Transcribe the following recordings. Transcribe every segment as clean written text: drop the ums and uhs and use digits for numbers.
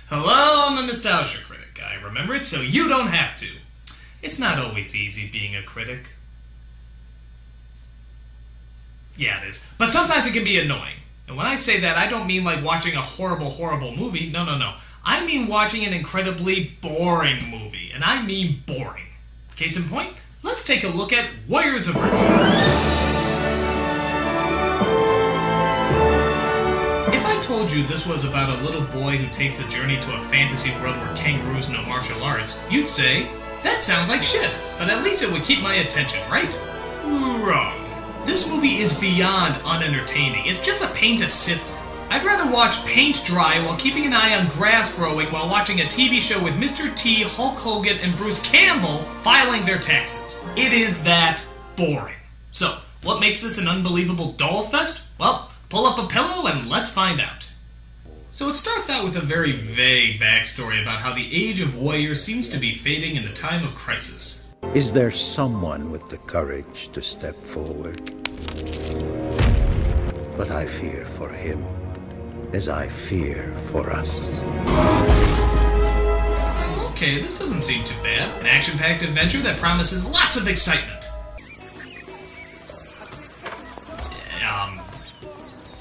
Hello, I'm the Nostalgia Critic. I remember it so you don't have to. It's not always easy being a critic. Yeah, it is. But sometimes it can be annoying. And when I say that, I don't mean like watching a horrible, horrible movie. No. I mean watching an incredibly boring movie. And I mean boring. Case in point, let's take a look at Warriors of Virtue. If I told you this was about a little boy who takes a journey to a fantasy world where kangaroos know martial arts, you'd say, that sounds like shit, but at least it would keep my attention, right? Wrong. This movie is beyond unentertaining. It's just a pain to sit through. I'd rather watch paint dry while keeping an eye on grass growing while watching a TV show with Mr. T, Hulk Hogan, and Bruce Campbell filing their taxes. It is that boring. So, what makes this an unbelievable doll fest? Well, pull up a pillow and let's find out. So it starts out with a very vague backstory about how the age of warriors seems to be fading in a time of crisis. Is there someone with the courage to step forward? But I fear for him, as I fear for us. Okay, this doesn't seem too bad. An action-packed adventure that promises lots of excitement.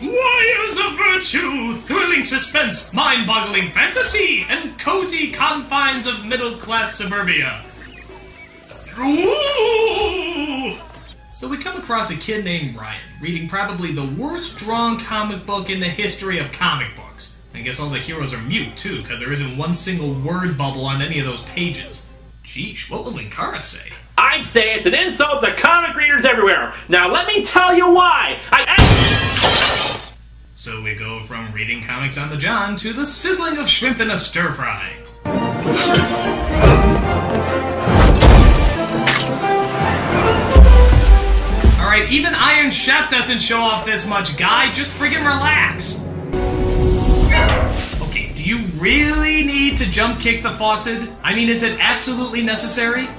Warriors of Virtue, thrilling suspense, mind-boggling fantasy, and cozy confines of middle-class suburbia. Ooh! So we come across a kid named Ryan, reading probably the worst drawn comic book in the history of comic books. I guess all the heroes are mute, too, because there isn't one single word bubble on any of those pages. Jeesh, what will Linkara say? I'd say it's an insult to comic readers everywhere. Now let me tell you why. So we go from reading comics on the John to the sizzling of shrimp in a stir-fry. Alright, even Iron Chef doesn't show off this much, guy. Just friggin' relax. Okay, do you really need to jump kick the faucet? I mean, is it absolutely necessary?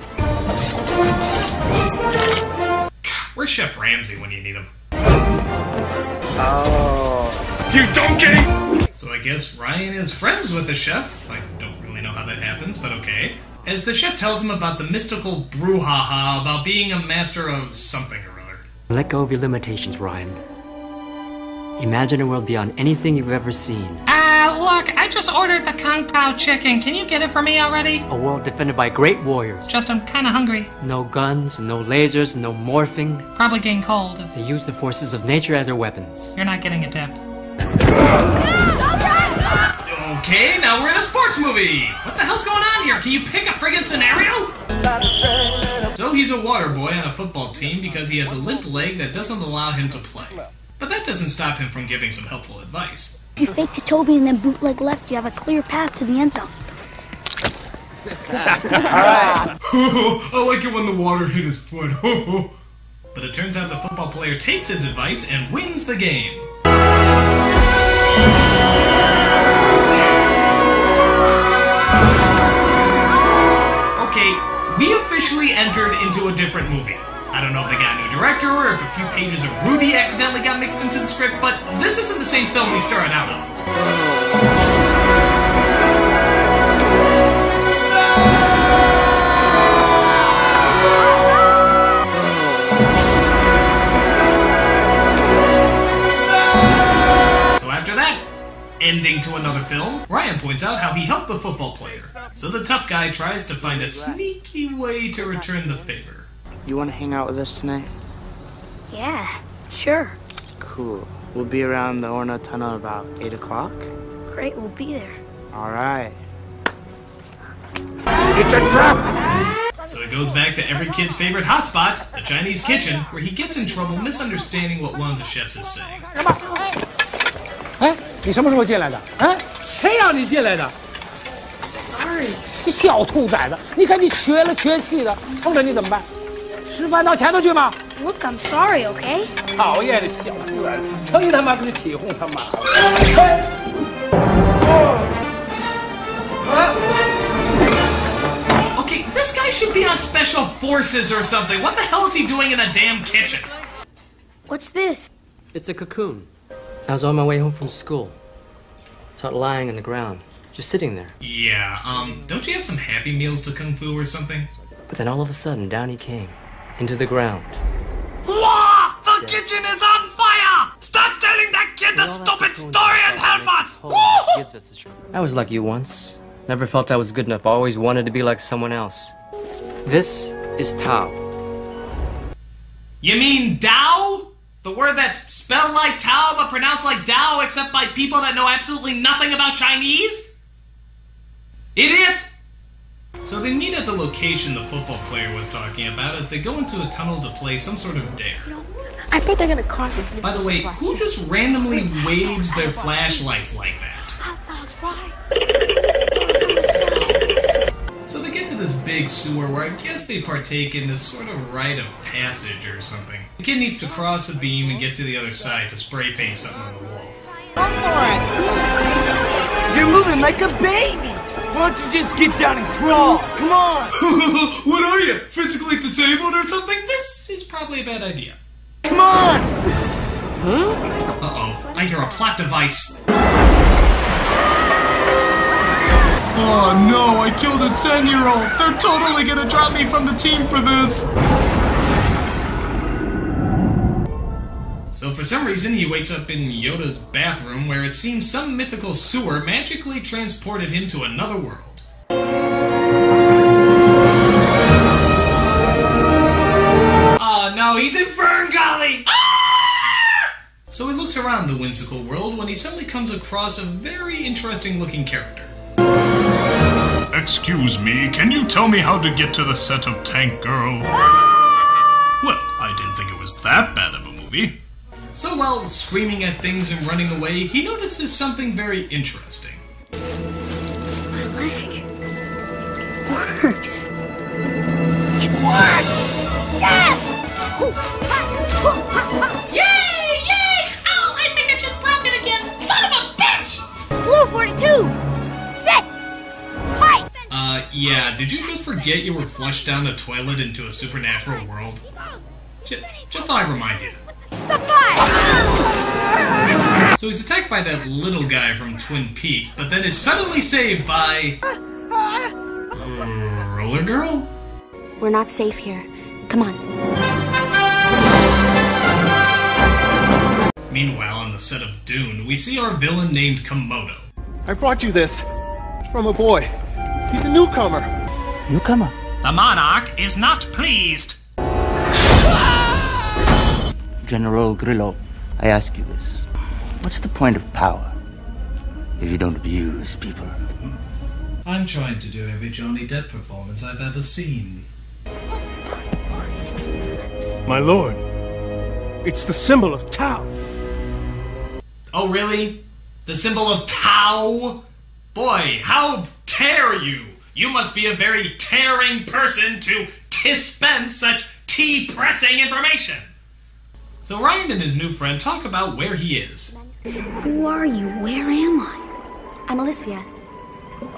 Where's Chef Ramsay when you need him? You donkey! So I guess Ryan is friends with the chef. I don't really know how that happens, but okay. As the chef tells him about the mystical brouhaha about being a master of something or other. Let go of your limitations, Ryan. Imagine a world beyond anything you've ever seen. Look, I just ordered the Kung Pao chicken. Can you get it for me already? A world defended by great warriors. Just I'm kinda hungry. No guns, no lasers, no morphing. Probably getting cold. They use the forces of nature as their weapons. You're not getting a tip. Okay, now we're in a sports movie! What the hell's going on here? Can you pick a friggin' scenario? So he's a water boy on a football team because he has a limp leg that doesn't allow him to play. But that doesn't stop him from giving some helpful advice. If you fake to Toby and then bootleg left, you have a clear path to the end zone. Alright. I like it when the water hit his foot. But it turns out the football player takes his advice and wins the game. Okay, we officially entered into a different movie. I don't know if they got a new director or if a few pages of Rudy accidentally got mixed into the script, but this isn't the same film we started out on. So after that, ending to another film, Ryan points out how he helped the football player. So the tough guy tries to find a sneaky way to return the favor. You want to hang out with us tonight? Yeah, sure. Cool. We'll be around the Orna Tunnel about 8 o'clock. Great, we'll be there. All right. It's a trap! So it goes back to every kid's favorite hotspot, the Chinese kitchen, where he gets in trouble misunderstanding what one of the chefs is saying. 哎，你什么时候进来的？哎，谁让你进来的？哎，你小兔崽子！你看你缺了缺气的，碰着你怎么办？吃饭到前头去吗？ Look, I'm sorry, okay? 讨厌的小兔崽子，成你他妈个起哄他妈！Okay, this guy should be on special forces or something. What the hell is he doing in a damn kitchen? What's this? It's a cocoon. I was on my way home from school. Saw it lying on the ground. just sitting there. Yeah, don't you have some Happy Meals to Kung Fu or something? But then all of a sudden, down he came, into the ground. Whoa! The kitchen is on fire! Stop telling that kid the stupid story and help us! I was like you once. Never felt I was good enough. Always wanted to be like someone else. This is Tao. You mean Tao? The word that's spelled like Tao but pronounced like Tao except by people that know absolutely nothing about Chinese? Idiot! So they meet at the location the football player was talking about as they go into a tunnel to play some sort of dare. I bet they're gonna carve me. By the way, who just randomly waves their flashlights like that? Hot dogs, right? So they get to this big sewer where I guess they partake in this sort of rite of passage or something. The kid needs to cross a beam and get to the other side to spray paint something on the wall. Come on! You're moving like a baby! Why don't you just get down and crawl? Come on! What are you? Physically disabled or something? This is probably a bad idea. Come on! Huh? Uh-oh. I hear a plot device. Oh no, I killed a 10-year-old. They're totally gonna drop me from the team for this. So for some reason, he wakes up in Yoda's bathroom where it seems some mythical sewer magically transported him to another world. Oh no, he's in Fern Gully! Ah! So he looks around the whimsical world when he suddenly comes across a very interesting looking character. Excuse me, can you tell me how to get to the set of Tank Girl? Well, I didn't think it was that bad of a movie. So while screaming at things and running away, he notices something very interesting. My leg works. It worked! Yes! Yay! Yay! Oh, I think I just broke it again! Son of a bitch! Blue 42! Sit! Fight! Yeah, did you just forget you were flushed down the toilet into a supernatural world? Just thought I'd remind you. The fight! So he's attacked by that little guy from Twin Peaks, but then is suddenly saved by... Roller Girl? We're not safe here. Come on. Meanwhile, on the set of Dune, we see our villain named Komodo. I brought you this. It's from a boy. He's a newcomer. Newcomer? The monarch is not pleased. General Grillo, I ask you this. What's the point of power if you don't abuse people? I'm trying to do every Johnny Depp performance I've ever seen. My lord, it's the symbol of Tao. Oh, really? The symbol of Tao? Boy, how dare you! You must be a very tearing person to dispense such tea-pressing information! So Ryan and his new friend talk about where he is. Who are you? Where am I? I'm Alicia.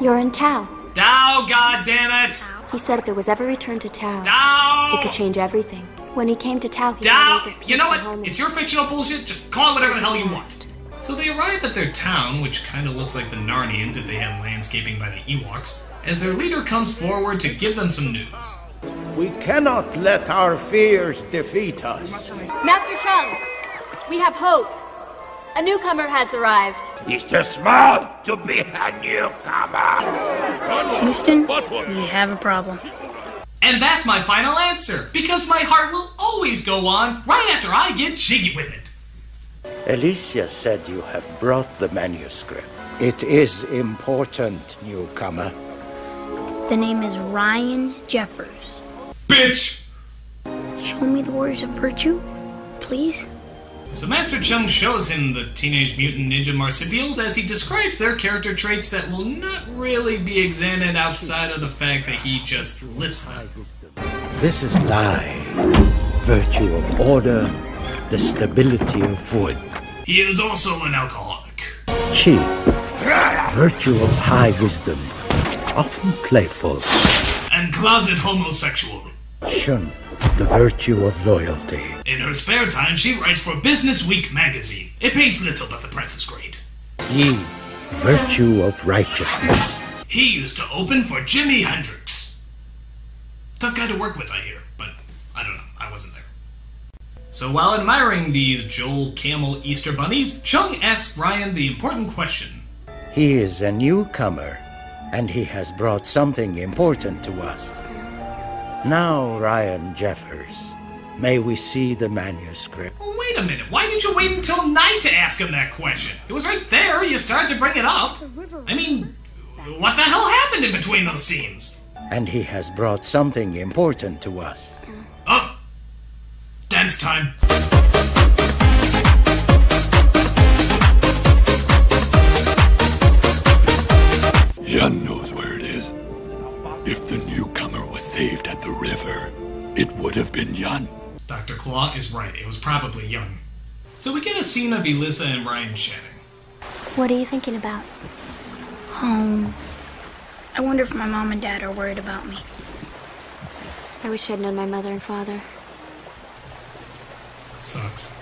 You're in Tao. Tao, goddammit! He said if it was ever returned to Tao, Tao! it could change everything. When he came to Tao, he Tao! had ways of peace You know and what? harmony. It's your fictional bullshit. Just call it whatever the hell you want. So they arrive at their town, which kind of looks like the Narnians if they had landscaping by the Ewoks, as their leader comes forward to give them some news. We cannot let our fears defeat us. Master Chung, we have hope. A newcomer has arrived. He's too small to be a newcomer. Houston, we have a problem. And that's my final answer, because my heart will always go on right after I get jiggy with it. Alicia said you have brought the manuscript. It is important, newcomer. The name is Ryan Jeffers. Bitch! Show me the Warriors of Virtue, please. So Master Chung shows him the Teenage Mutant Ninja Marsupials as he describes their character traits that will not really be examined outside of the fact that he just lists them. This is Lai, virtue of order, the stability of wood. He is also an alcoholic. Chi, virtue of high wisdom, often playful. And closet homosexual. Shun, the virtue of loyalty. In her spare time, she writes for Business Week magazine. It pays little, but the price is great. Yi, virtue of righteousness. He used to open for Jimi Hendrix. Tough guy to work with, I hear, but I don't know. I wasn't there. So while admiring these Joel Camel Easter bunnies, Chung asks Ryan the important question. He is a newcomer, and he has brought something important to us. Now, Ryan Jeffers, may we see the manuscript? Oh, wait a minute. Why did you wait until night to ask him that question? It was right there. You started to bring it up. I mean, what the hell happened in between those scenes? And he has brought something important to us. Oh, dance time. Yun knows where it is. If the newcomer was saved at the river, it would have been Yun. Dr. Claw is right. It was probably Yun. So we get a scene of Elissa and Ryan chatting. What are you thinking about? Home. I wonder if my mom and dad are worried about me. I wish I'd known my mother and father. Sucks.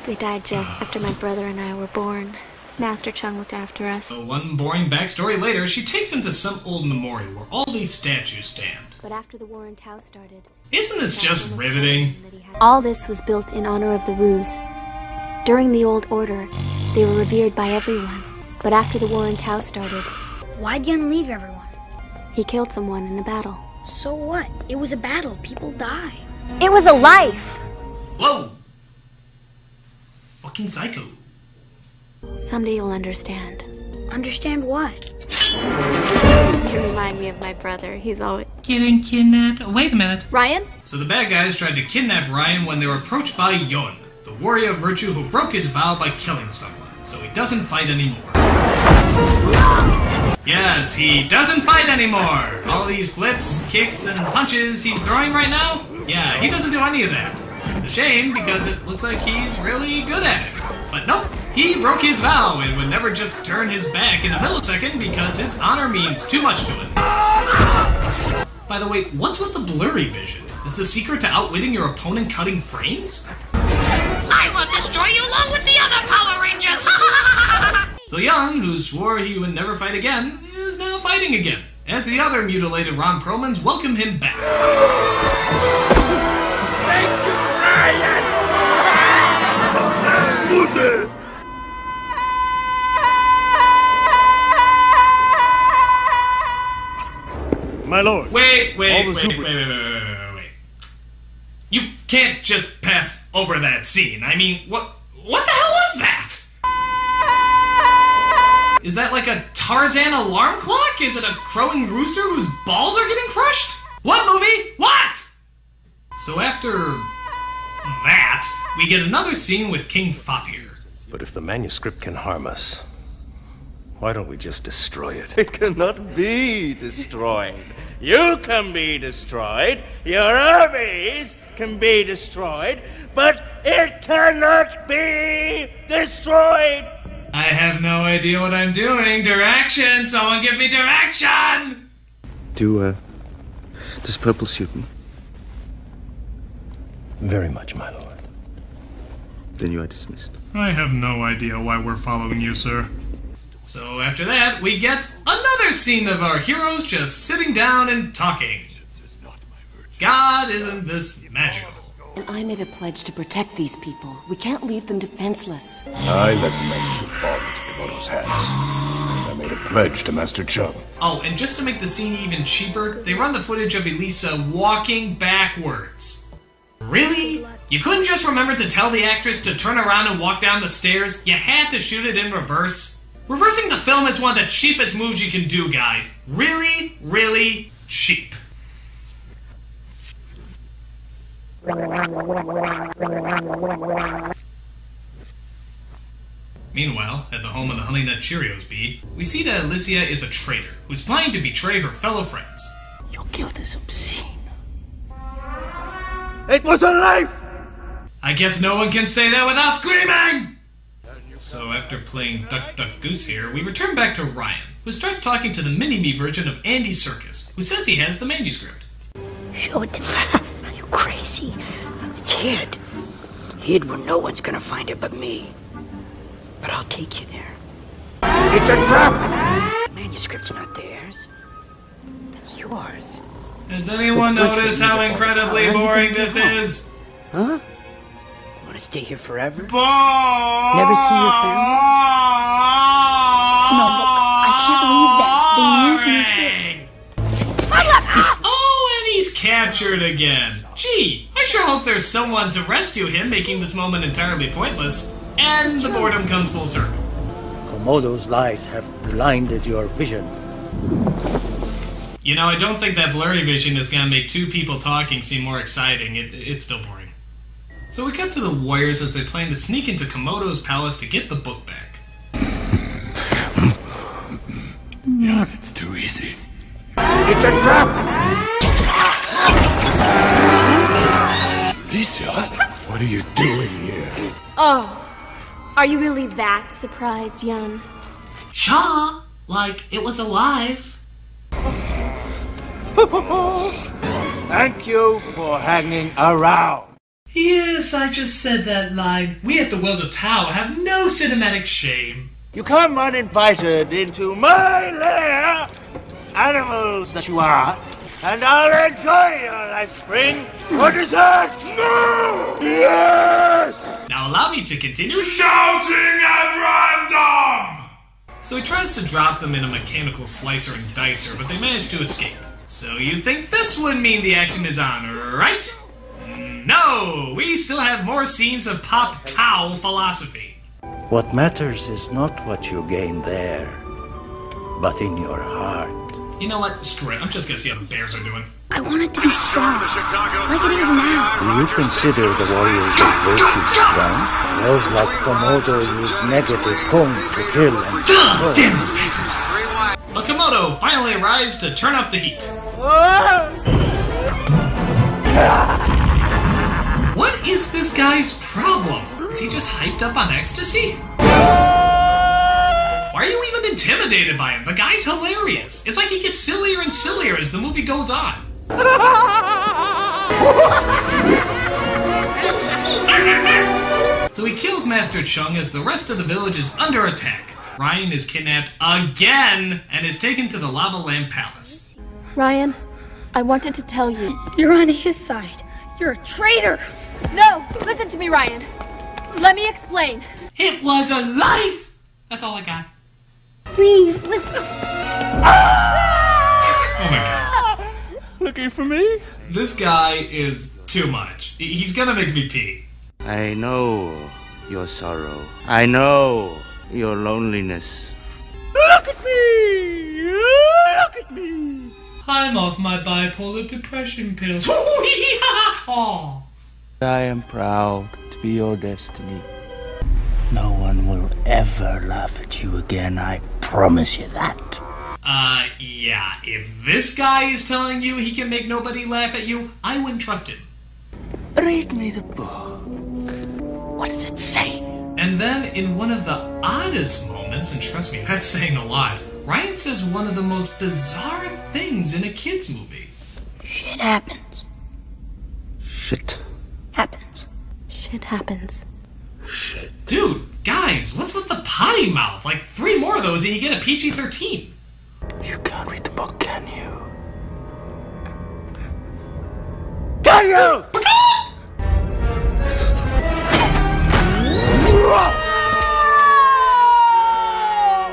They died just after my brother and I were born. Master Chung looked after us. So one boring backstory later, she takes him to some old memorial where all these statues stand. But after the war in Tao started... Isn't this just riveting? All this was built in honor of the Rus. During the Old Order, they were revered by everyone. But after the war in Tao started... Why'd Yun leave everyone? He killed someone in a battle. So what? It was a battle. People die. It was a life! Whoa! Fucking psycho. Someday you'll understand. Understand what? You remind me of my brother. He's always... Getting kidnapped? Wait a minute. Ryan? So the bad guys tried to kidnap Ryan when they were approached by Yun, the warrior of virtue who broke his vow by killing someone. So he doesn't fight anymore. Yes, he doesn't fight anymore! All these flips, kicks, and punches he's throwing right now? Yeah, he doesn't do any of that. It's a shame, because it looks like he's really good at it. But nope, he broke his vow and would never just turn his back in a millisecond because his honor means too much to him. By the way, what's with the blurry vision? Is the secret to outwitting your opponent cutting frames? I will destroy you along with the other Power Rangers! So Yun, who swore he would never fight again, is now fighting again, as the other mutilated Ron Perlmans welcome him back. Thank you, Ryan! Who's it? My lord. Wait. You can't just pass over that scene. I mean, what the hell was that? Is that like a Tarzan alarm clock? Is it a crowing rooster whose balls are getting crushed? What movie? What? So after that, we get another scene with King Fapir. But if the manuscript can harm us, why don't we just destroy it? It cannot be destroyed. You can be destroyed. Your armies can be destroyed. But it cannot be destroyed. I have no idea what I'm doing. Direction! Someone give me direction! Does purple suit me? Very much, my lord. Then you are dismissed. I have no idea why we're following you, sir. So after that, we get another scene of our heroes just sitting down and talking. God, isn't this magical? And I made a pledge to protect these people. We can't leave them defenseless. I let Mansu fall into Kimono's hands. I made a pledge to Master Chung. Oh, and just to make the scene even cheaper, they run the footage of Elissa walking backwards. Really? You couldn't just remember to tell the actress to turn around and walk down the stairs? You had to shoot it in reverse? Reversing the film is one of the cheapest moves you can do, guys. Really, really cheap. Meanwhile, at the home of the Honey Nut Cheerios bee, we see that Alicia is a traitor who's planning to betray her fellow friends. Your guilt is obscene. It was a life! I guess no one can say that without screaming! So after playing Duck Duck Goose here, we return back to Ryan, who starts talking to the mini-me version of Andy Serkis, who says he has the manuscript. Show it to me. Are you crazy? It's hid where no one's gonna find it but me. But I'll take you there. It's a trap! The manuscript's not theirs. That's yours. Has anyone noticed how incredibly boring this is? Huh? Want to stay here forever? Never see your family? No, look, I can't leave them. They move me here. Oh, and he's captured again. Gee, I sure hope there's someone to rescue him, making this moment entirely pointless. And the boredom comes full circle. Komodo's lies have blinded your vision. You know, I don't think that blurry vision is gonna make two people talking seem more exciting. It's still boring. So we cut to the warriors as they plan to sneak into Komodo's palace to get the book back. Yeah, it's too easy. It's a trap! Alicia, what are you doing here? Oh, are you really that surprised, Jan? Sure, like it was alive. Thank you for hanging around. Yes, I just said that line. We at the World of Tao have no cinematic shame. You come uninvited into my lair, animals that you are, and I'll enjoy your life spring for dessert. No! Yes! Now allow me to continue shouting at random! So he tries to drop them in a mechanical slicer and dicer, but they manage to escape. So you think this would mean the action is on, right? No! We still have more scenes of pop Tao philosophy. What matters is not what you gain there, but in your heart. You know what? Screw it. I'm just gonna see how the bears are doing. I want it to be strong, like it is now. Do you consider the warriors of virtue strong? Those like Komodo use negative kung to kill and destroy. Damn those painters! But Komodo finally arrives to turn up the heat. What is this guy's problem? Is he just hyped up on ecstasy? Why are you even intimidated by him? The guy's hilarious. It's like he gets sillier and sillier as the movie goes on. So he kills Master Chung as the rest of the village is under attack. Ryan is kidnapped again and is taken to the Lava Lamp Palace. Ryan, I wanted to tell you. You're on his side. You're a traitor. No! Listen to me, Ryan. Let me explain. It was a life! That's all I got. Please, listen. Oh my god. Looking for me? This guy is too much. He's gonna make me pee. I know your sorrow. I know your loneliness. Look at me! Look at me! I'm off my bipolar depression pills. Oh. I am proud to be your destiny. No one will ever laugh at you again, I promise you that. Yeah, if this guy is telling you he can make nobody laugh at you, I wouldn't trust him. Read me the book. What does it say? And then, in one of the oddest moments, and trust me, that's saying a lot, Ryan says one of the most bizarre things in a kid's movie. Shit happens. Shit. Happens. Shit happens. Shit. Dude, guys, what's with the potty mouth? Like 3 more of those and you get a PG-13. You can't read the book, can you? Can you?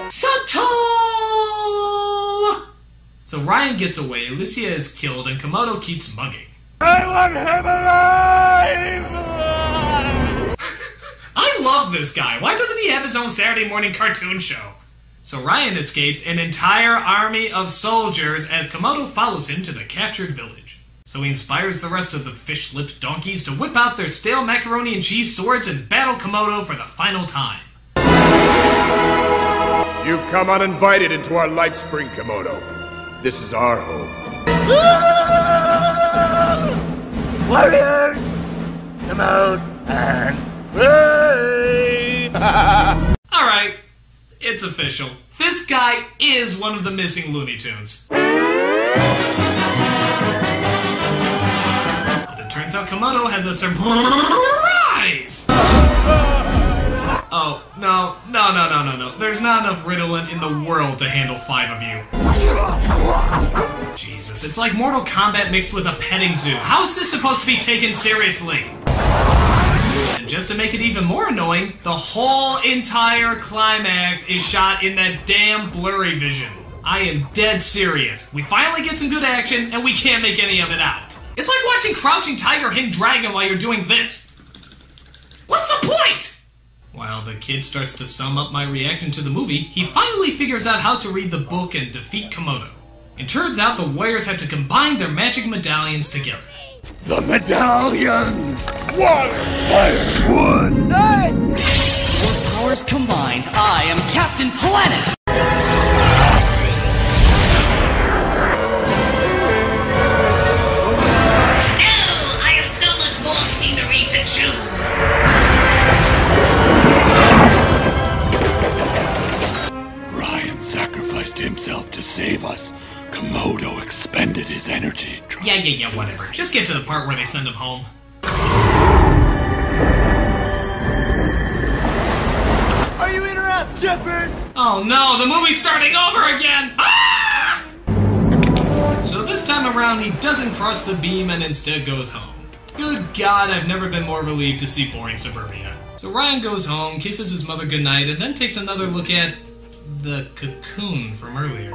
Sato! So Ryan gets away, Alicia is killed, and Komodo keeps mugging. I want him alive! I love this guy. Why doesn't he have his own Saturday morning cartoon show? So Ryan escapes an entire army of soldiers as Komodo follows him to the captured village. So he inspires the rest of the fish-lipped donkeys to whip out their stale macaroni and cheese swords and battle Komodo for the final time. You've come uninvited into our life spring, Komodo. This is our home. Warriors, come out and play! Alright, it's official. This guy is one of the missing Looney Tunes. But it turns out Komodo has a surprise! Oh, no. There's not enough Ritalin in the world to handle 5 of you. Jesus, it's like Mortal Kombat mixed with a petting zoo. How is this supposed to be taken seriously? And just to make it even more annoying, the whole entire climax is shot in that damn blurry vision. I am dead serious. We finally get some good action, and we can't make any of it out. It's like watching Crouching Tiger, Hidden Dragon while you're doing this. What's the point? While the kid starts to sum up my reaction to the movie, he finally figures out how to read the book and defeat Komodo. It turns out the warriors had to combine their magic medallions together. The medallions! Water, fire, wood, earth! With powers combined, I am Captain Planet! Oh, I have so much more scenery to chew! Sacrificed himself to save us. Komodo expended his energy. Yeah, whatever. Just get to the part where they send him home. Are you interrupt, Jeffers? Oh no, the movie's starting over again! Ah! So this time around, he doesn't cross the beam and instead goes home. Good God, I've never been more relieved to see boring suburbia. So Ryan goes home, kisses his mother goodnight, and then takes another look at the cocoon from earlier.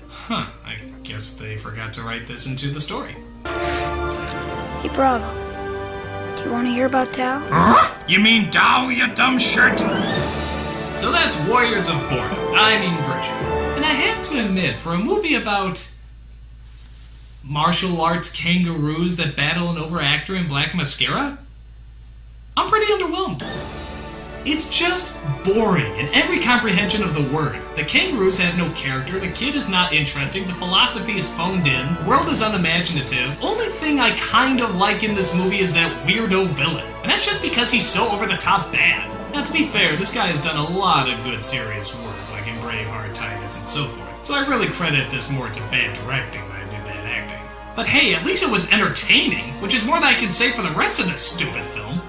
Huh, I guess they forgot to write this into the story. Hey, Bravo. Do you want to hear about Tao? Huh? You mean Tao, you dumb shirt? So that's Warriors of Boredom, Virtue. And I have to admit, for a movie about martial arts kangaroos that battle an overactor in black mascara, I'm pretty underwhelmed. It's just boring in every comprehension of the word. The kangaroos have no character, the kid is not interesting, the philosophy is phoned in, the world is unimaginative. Only thing I kind of like in this movie is that weirdo villain. And that's just because he's so over-the-top bad. Now, to be fair, this guy has done a lot of good serious work, like in Braveheart, Titus, and so forth. So I really credit this more to bad directing than I do bad acting. But hey, at least it was entertaining, which is more than I can say for the rest of this stupid film.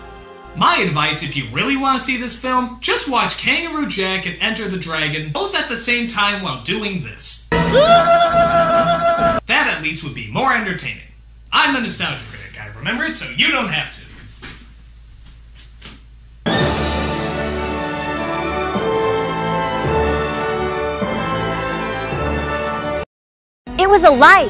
My advice, if you really want to see this film, just watch Kangaroo Jack and Enter the Dragon, both at the same time while doing this. That at least would be more entertaining. I'm the Nostalgia Critic, I remember it, so you don't have to. It was a life.